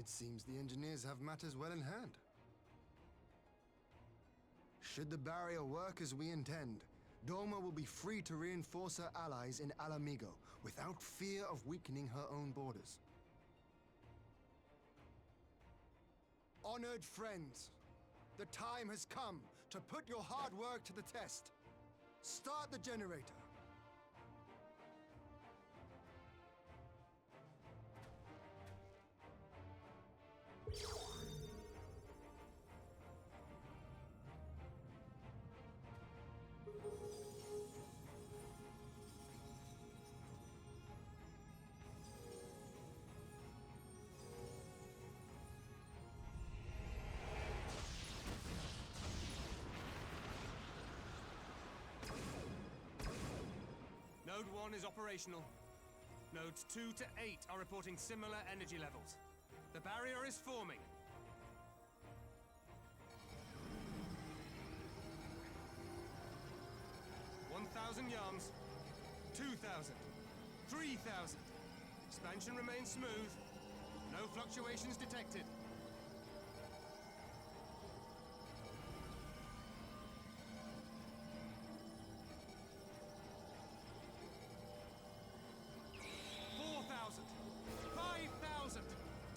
It seems the engineers have matters well in hand. Should the barrier work as we intend, Doma will be free to reinforce her allies in Alamigo without fear of weakening her own borders. Honored friends, the time has come to put your hard work to the test. Start the generator. Node 1 is operational. Nodes 2 to 8 are reporting similar energy levels. The barrier is forming. $1,000 yards, 2,000, 3,000. Expansion remains smooth. No fluctuations detected.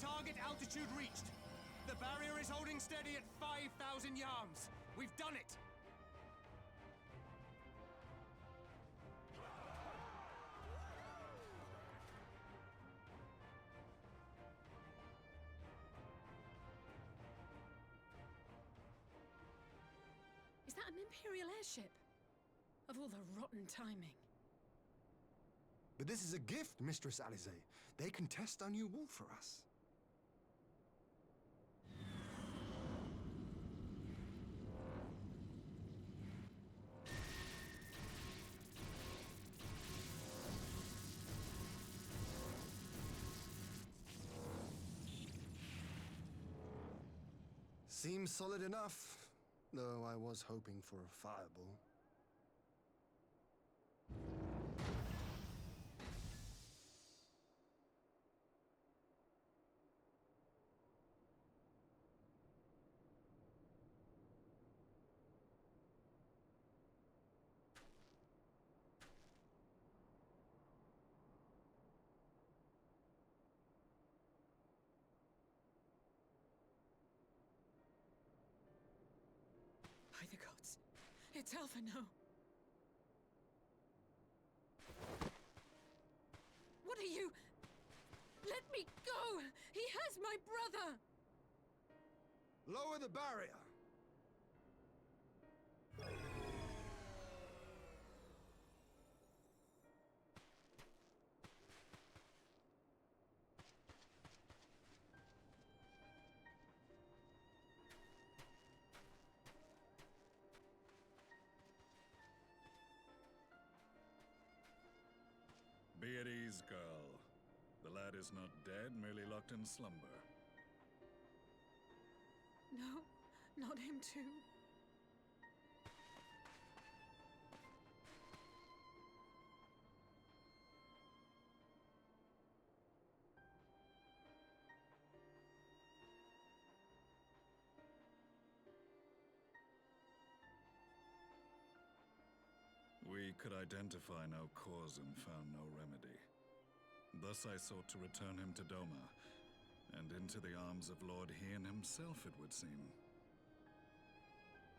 Target altitude reached. The barrier is holding steady at 5,000 yards. We've done it! Is that an Imperial airship? Of all the rotten timing. But this is a gift, Mistress Alize. They can test our new wool for us. Seems solid enough, though I was hoping for a fireball. By the gods, it's Alphano. What are you? Let me go! He has my brother! Lower the barrier! Be at ease, girl. The lad is not dead, merely locked in slumber. No, not him too. We could identify no cause and found no remedy. Thus I sought to return him to Doma, and into the arms of Lord Hien himself, it would seem.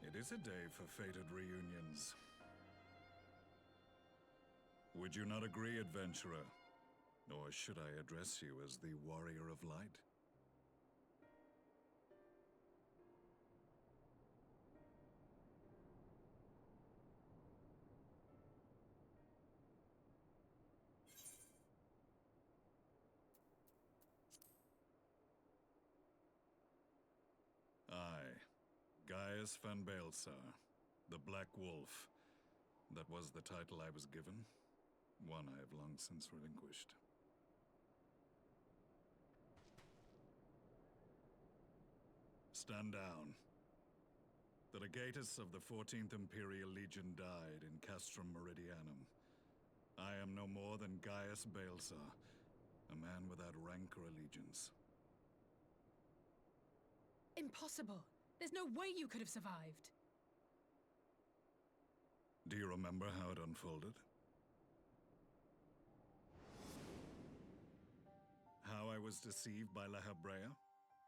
It is a day for fated reunions. Would you not agree, adventurer? Or should I address you as the Warrior of Light? Aye, Gaius van Baelsar, the Black Wolf. That was the title I was given, one I have long since relinquished. Stand down. The legatus of the 14th Imperial Legion died in Castrum Meridianum. I am no more than Gaius Baelsar, a man without rank or allegiance. Impossible. There's no way you could have survived. Do you remember how it unfolded? How I was deceived by La Habrea?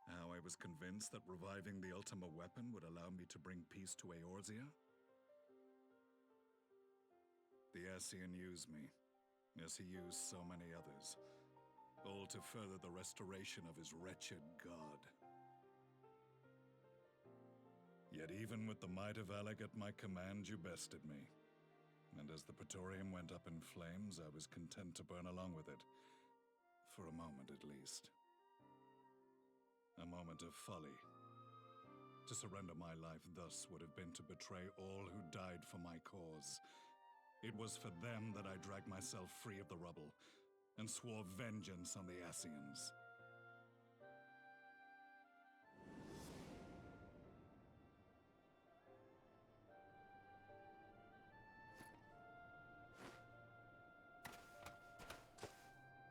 How I was convinced that reviving the Ultima weapon would allow me to bring peace to Eorzea? The Ascian used me, as he used so many others, all to further the restoration of his wretched god. Yet even with the might of Alec at my command, you bested me. And as the Praetorium went up in flames, I was content to burn along with it. For a moment, at least. A moment of folly. To surrender my life thus would have been to betray all who died for my cause. It was for them that I dragged myself free of the rubble, and swore vengeance on the Ascians.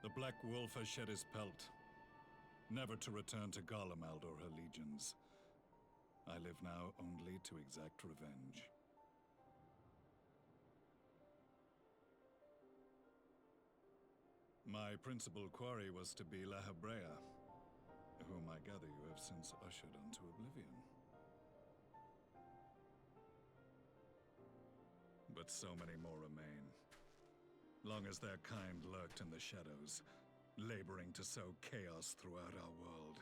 The Black Wolf has shed his pelt, never to return to Garlemald or her legions. I live now only to exact revenge. My principal quarry was to be La Habrea, whom I gather you have since ushered unto oblivion. But so many more remain. Long as their kind lurked in the shadows, laboring to sow chaos throughout our world,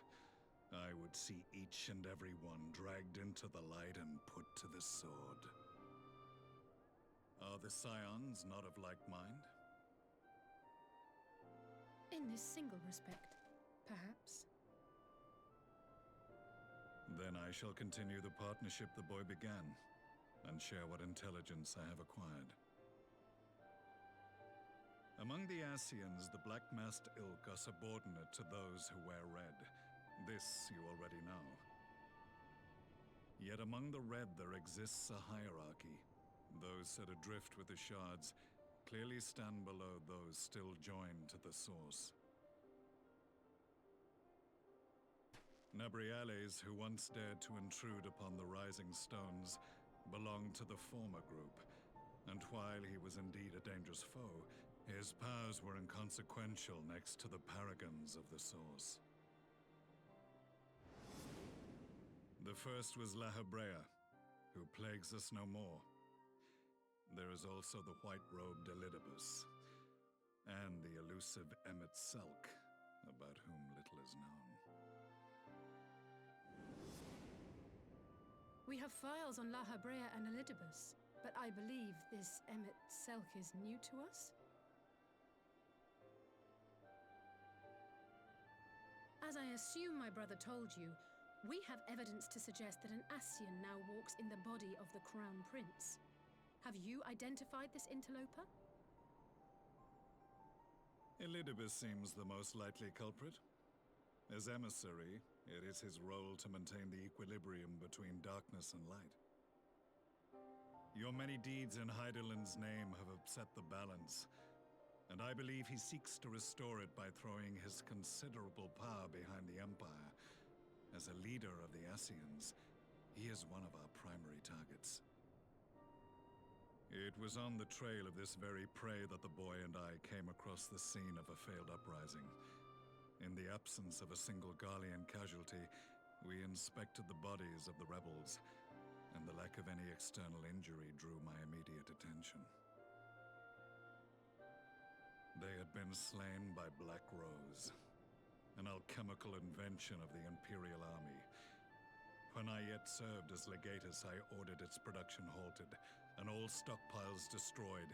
I would see each and every one dragged into the light and put to the sword. Are the Scions not of like mind? In this single respect, perhaps. Then I shall continue the partnership the boy began, and share what intelligence I have acquired. Among the Ascians, the black-masked ilk are subordinate to those who wear red. This you already know. Yet among the red there exists a hierarchy. Those set adrift with the shards clearly stand below those still joined to the source. Nabriales, who once dared to intrude upon the Rising Stones, belonged to the former group, and while he was indeed a dangerous foe, his powers were inconsequential next to the paragons of the source. The first was La Habrea, who plagues us no more. There is also the white-robed Elidibus, and the elusive Emmet Selk, about whom little is known. We have files on La Habrea and Elidibus, but I believe this Emmet Selk is new to us? As I assume my brother told you, we have evidence to suggest that an Ascian now walks in the body of the Crown Prince. Have you identified this interloper? Elidibus seems the most likely culprit. As emissary, it is his role to maintain the equilibrium between darkness and light. Your many deeds in Hydaelyn's name have upset the balance, and I believe he seeks to restore it by throwing his considerable power behind the Empire. As a leader of the Ascians, he is one of our primary targets. It was on the trail of this very prey that the boy and I came across the scene of a failed uprising. In the absence of a single Garlean casualty, we inspected the bodies of the rebels, and the lack of any external injury drew my immediate attention. They had been slain by Black Rose, an alchemical invention of the Imperial Army. When I yet served as legatus, I ordered its production halted, and all stockpiles destroyed.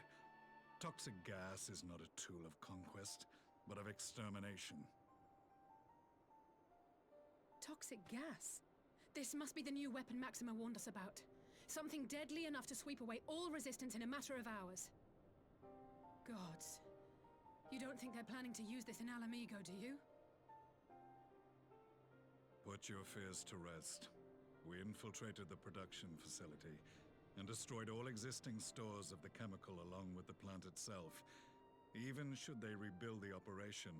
Toxic gas is not a tool of conquest, but of extermination. Toxic gas? This must be the new weapon Maxima warned us about. Something deadly enough to sweep away all resistance in a matter of hours. Gods. You don't think they're planning to use this in Alamigo, do you? Put your fears to rest. We infiltrated the production facility and destroyed all existing stores of the chemical along with the plant itself. Even should they rebuild the operation,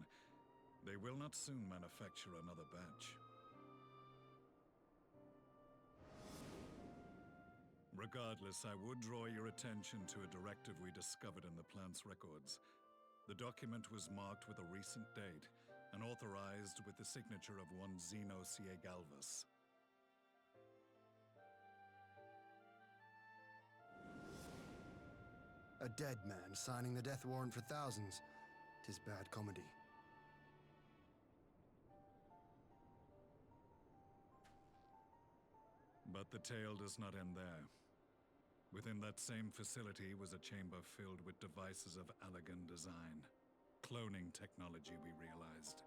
they will not soon manufacture another batch. Regardless, I would draw your attention to a directive we discovered in the plant's records. The document was marked with a recent date and authorized with the signature of one Zeno Galvus. A dead man signing the death warrant for thousands. 'Tis bad comedy. But the tale does not end there. Within that same facility was a chamber filled with devices of elegant design. Cloning technology, we realized.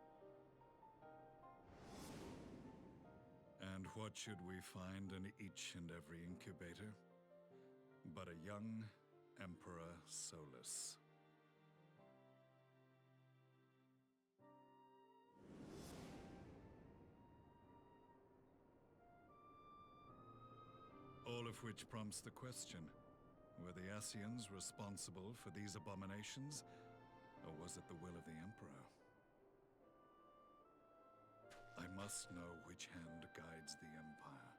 And what should we find in each and every incubator? But a young Emperor Solus. All of which prompts the question, were the Ascians responsible for these abominations, or was it the will of the Emperor? I must know which hand guides the Empire.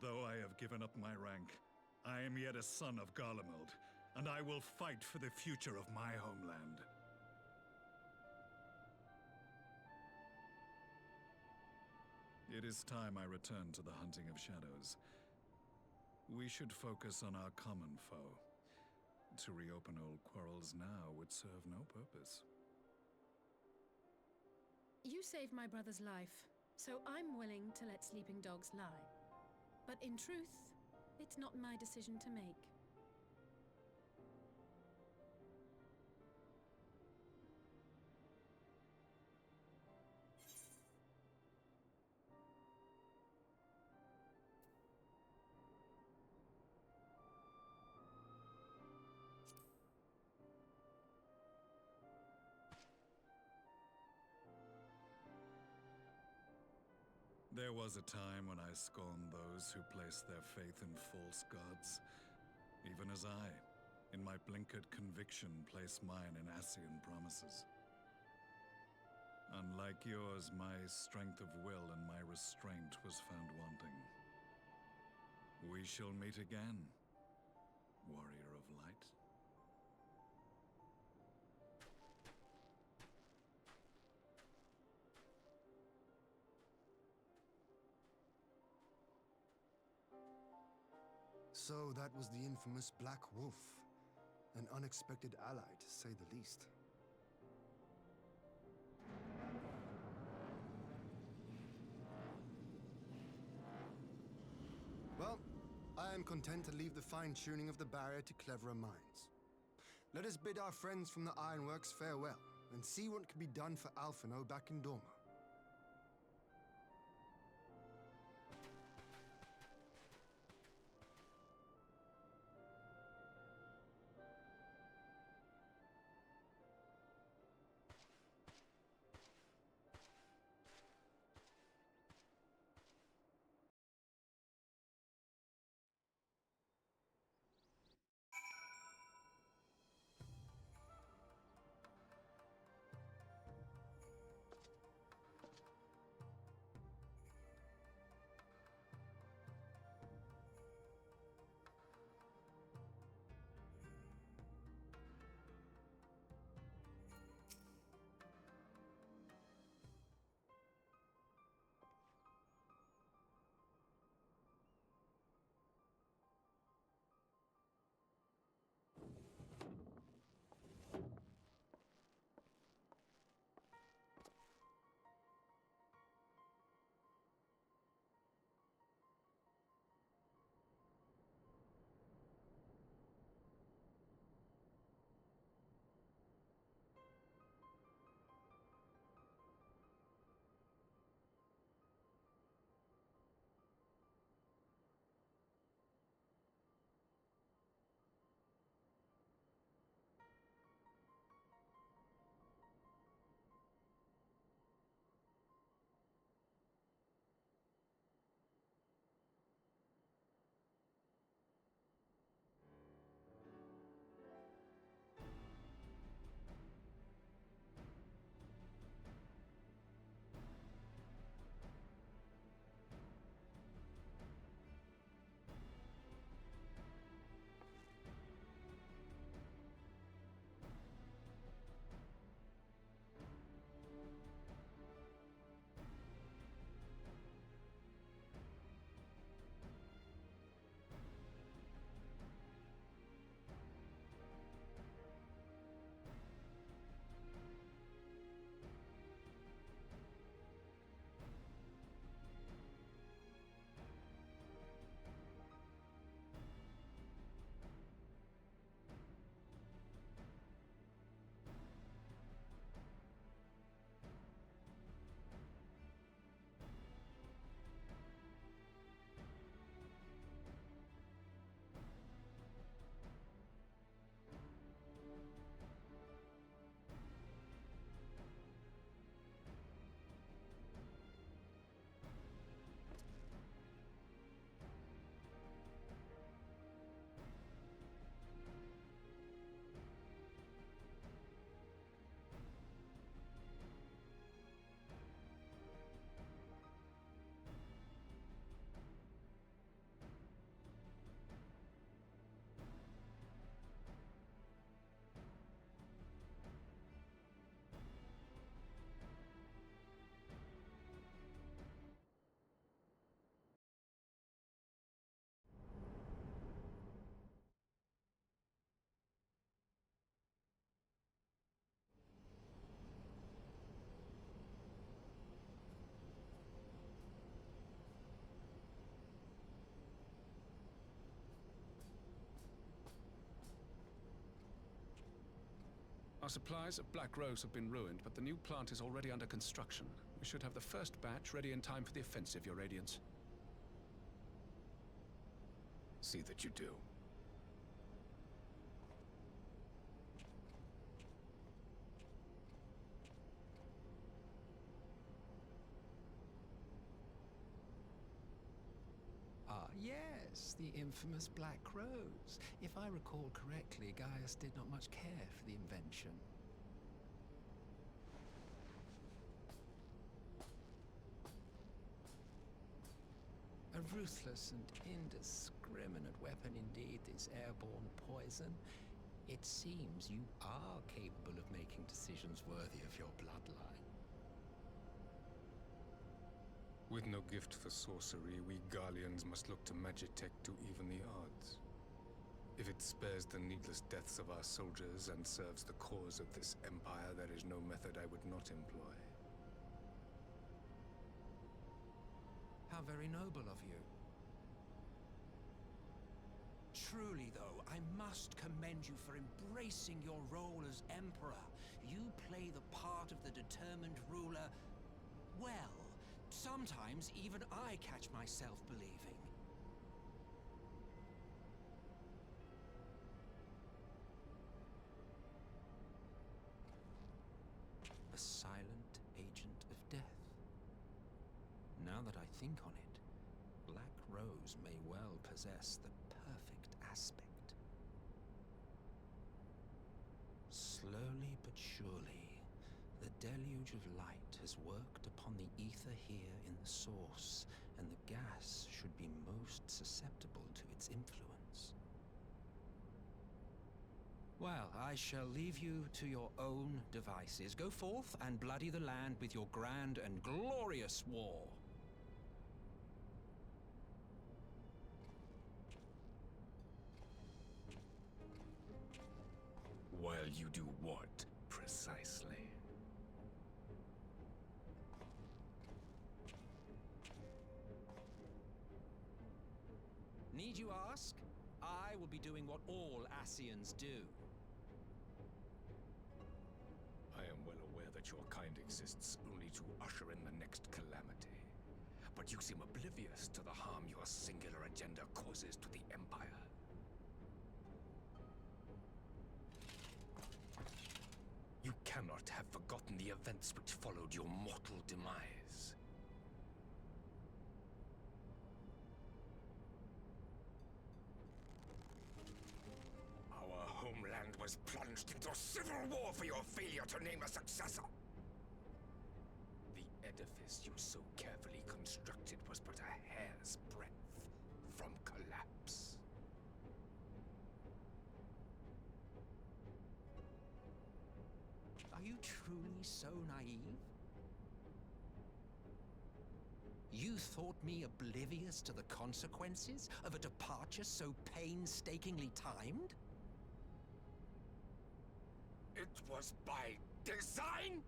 Though I have given up my rank, I am yet a son of Garlemald, and I will fight for the future of my homeland. It is time I return to the hunting of shadows. We should focus on our common foe. To reopen old quarrels now would serve no purpose. You saved my brother's life, so I'm willing to let sleeping dogs lie. But in truth, it's not my decision to make. There was a time when I scorned those who placed their faith in false gods, even as I, in my blinkered conviction, place mine in Ascian promises. Unlike yours, my strength of will and my restraint was found wanting. We shall meet again, warrior of light. So that was the infamous Black Wolf. An unexpected ally, to say the least. Well, I am content to leave the fine-tuning of the barrier to cleverer minds. Let us bid our friends from the Ironworks farewell, and see what can be done for Alphino back in Dorma. Our supplies of Black Rose have been ruined, but the new plant is already under construction. We should have the first batch ready in time for the offensive, Your Radiance. See that you do. Ah, yes, the infamous Black Rose. If I recall correctly, Gaius did not much care for the invention. A ruthless and indiscriminate weapon indeed, this airborne poison. It seems you are capable of making decisions worthy of your bloodline. With no gift for sorcery, we Garleans must look to Magitech to even the odds. If it spares the needless deaths of our soldiers and serves the cause of this empire, there is no method I would not employ. How very noble of you. Truly, though, I must commend you for embracing your role as Emperor. You play the part of the determined ruler well. Sometimes even I catch myself believing. A silent agent of death. Now that I think on it, Black Rose may well possess the perfect aspect. Slowly but surely, the deluge of light has worked upon the ether here in the source, and the gas should be most susceptible to its influence. Well, I shall leave you to your own devices. Go forth and bloody the land with your grand and glorious war. While you do what, precisely? Need you ask? I will be doing what all Ascians do. I am well aware that your kind exists only to usher in the next calamity. But you seem oblivious to the harm your singular agenda causes to the Empire. You cannot have forgotten the events which followed your mortal demise. Our homeland was plunged into civil war for your failure to name a successor. The edifice you so carefully constructed was but a hair's breadth from collapse. Are you truly so naive? You thought me oblivious to the consequences of a departure so painstakingly timed? It was by design?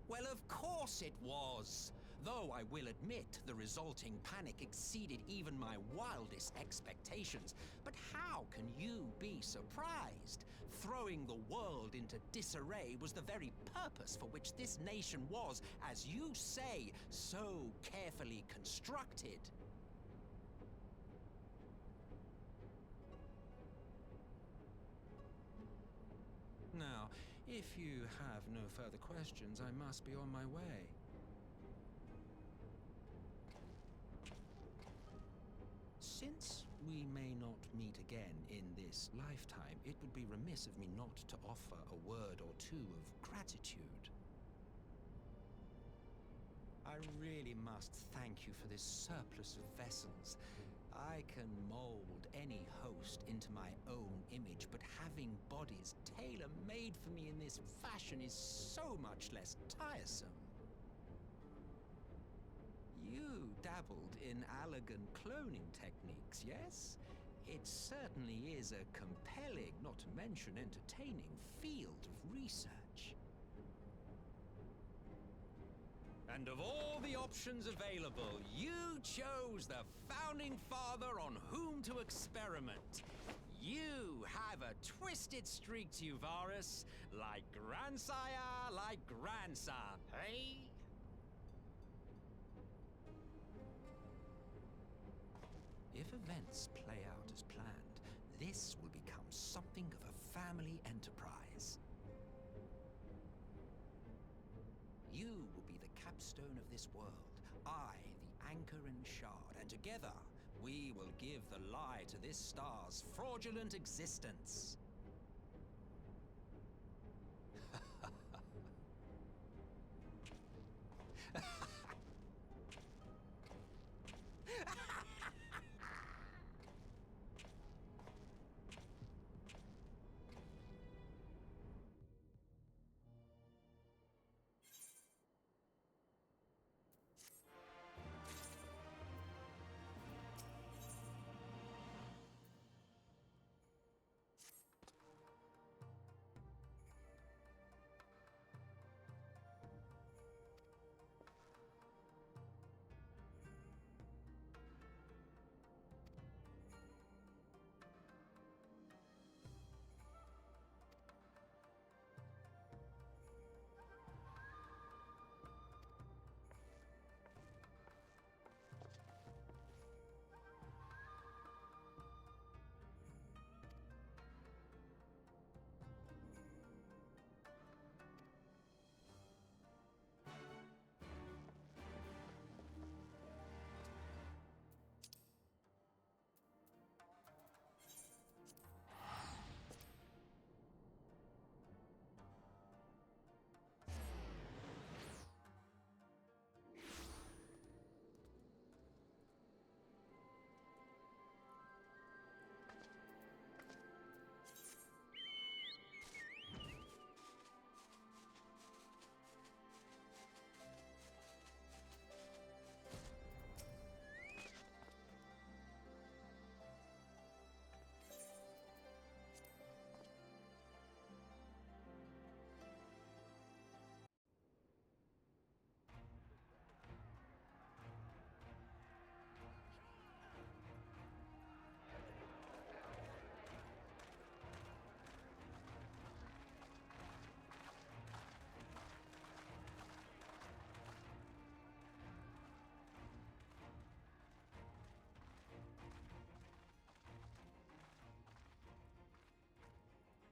Well, of course it was. Though I will admit the resulting panic exceeded even my wildest expectations. But how can you be surprised? Throwing the world into disarray was the very purpose for which this nation was, as you say, so carefully constructed. Now, if you have no further questions, I must be on my way. Since we may not meet again in this lifetime, it would be remiss of me not to offer a word or two of gratitude. I really must thank you for this surplus of vessels. I can mold any host into my own image, but having bodies tailor-made for me in this fashion is so much less tiresome. You dabbled in Allagan cloning techniques, yes? It certainly is a compelling, not to mention entertaining, field of research. And of all the options available, you chose the founding father on whom to experiment. You have a twist twisted streak to you, Varus. Like grandsire, like grandson, hey? If events play out as planned, this will become something of a family enterprise. You will be the capstone of this world, I, the anchor and shard, and together we will give the lie to this star's fraudulent existence.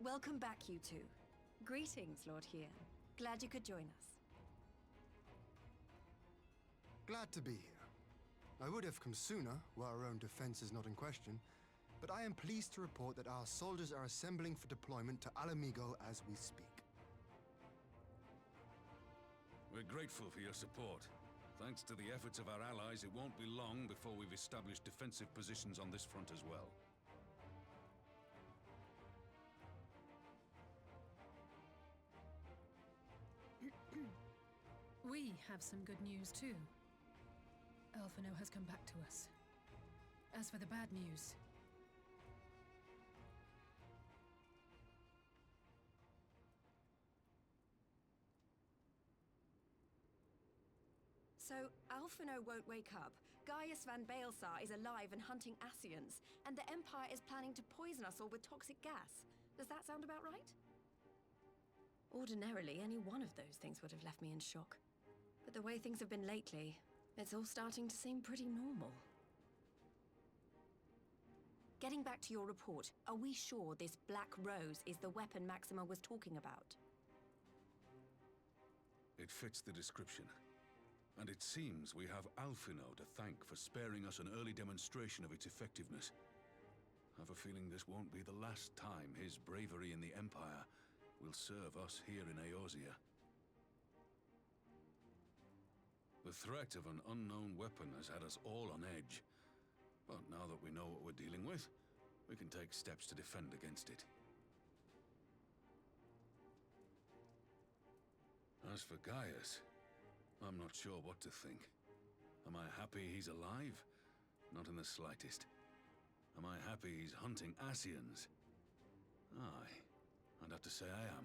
Welcome back, you two. Greetings, Lord Hien. Glad you could join us. Glad to be here. I would have come sooner, were our own defense is not in question, but I am pleased to report that our soldiers are assembling for deployment to Alamigo as we speak. We're grateful for your support. Thanks to the efforts of our allies, it won't be long before we've established defensive positions on this front as well. We have some good news too. Alphino has come back to us. As for the bad news, So, Alphino won't wake up. Gaius van Baelsar is alive and hunting Ascians, and the Empire is planning to poison us all with toxic gas. Does that sound about right? Ordinarily, any one of those things would have left me in shock. But the way things have been lately, it's all starting to seem pretty normal. Getting back to your report, are we sure this Black Rose is the weapon Maxima was talking about? It fits the description. And it seems we have Alphino to thank for sparing us an early demonstration of its effectiveness. I have a feeling this won't be the last time his bravery in the Empire will serve us here in Eorzea. The threat of an unknown weapon has had us all on edge. But now that we know what we're dealing with, we can take steps to defend against it. As for Gaius, I'm not sure what to think. Am I happy he's alive? Not in the slightest. Am I happy he's hunting Ascians? Aye, I'd have to say I am.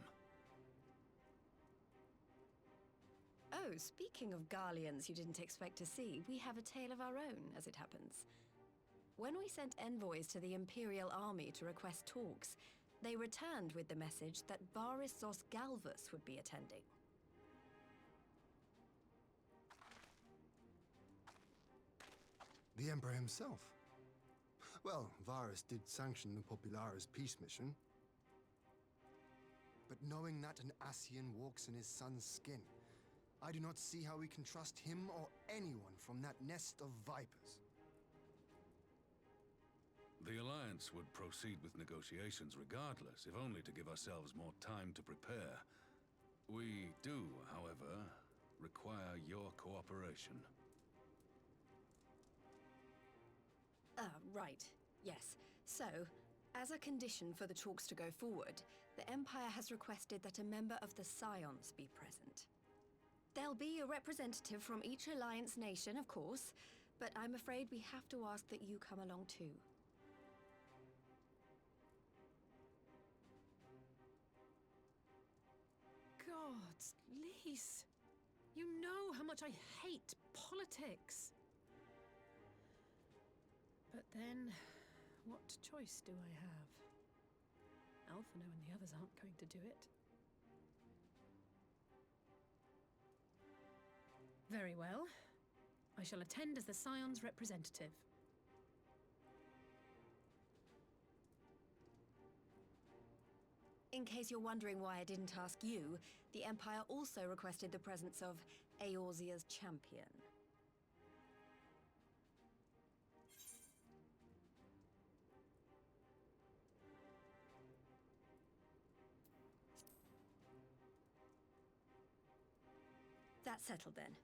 Oh, speaking of Garleans you didn't expect to see, we have a tale of our own, as it happens. When we sent envoys to the Imperial Army to request talks, They returned with the message that Varys Zos Galvus would be attending. The Emperor himself. Well, Varys did sanction the Popularis peace mission. But knowing that an Ascian walks in his son's skin, I do not see how we can trust him or anyone from that nest of vipers. The Alliance would proceed with negotiations regardless, if only to give ourselves more time to prepare. We do, however, require your cooperation. Right. Yes. So, as a condition for the talks to go forward, the Empire has requested that a member of the Scions be present. There'll be a representative from each Alliance nation, of course, but I'm afraid we have to ask that you come along too. Gods, Lise. You know how much I hate politics. But then, what choice do I have? Alphino and the others aren't going to do it. Very well. I shall attend as the Scion's representative. In case you're wondering why I didn't ask you, the Empire also requested the presence of Eorzea's champion. That's settled then.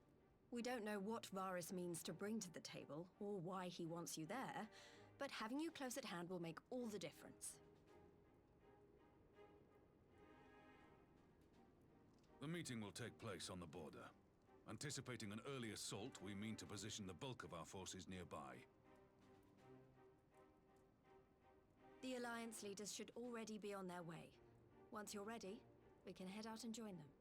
We don't know what Varys means to bring to the table, or why he wants you there, but having you close at hand will make all the difference. The meeting will take place on the border. Anticipating an early assault, we mean to position the bulk of our forces nearby. The Alliance leaders should already be on their way. Once you're ready, we can head out and join them.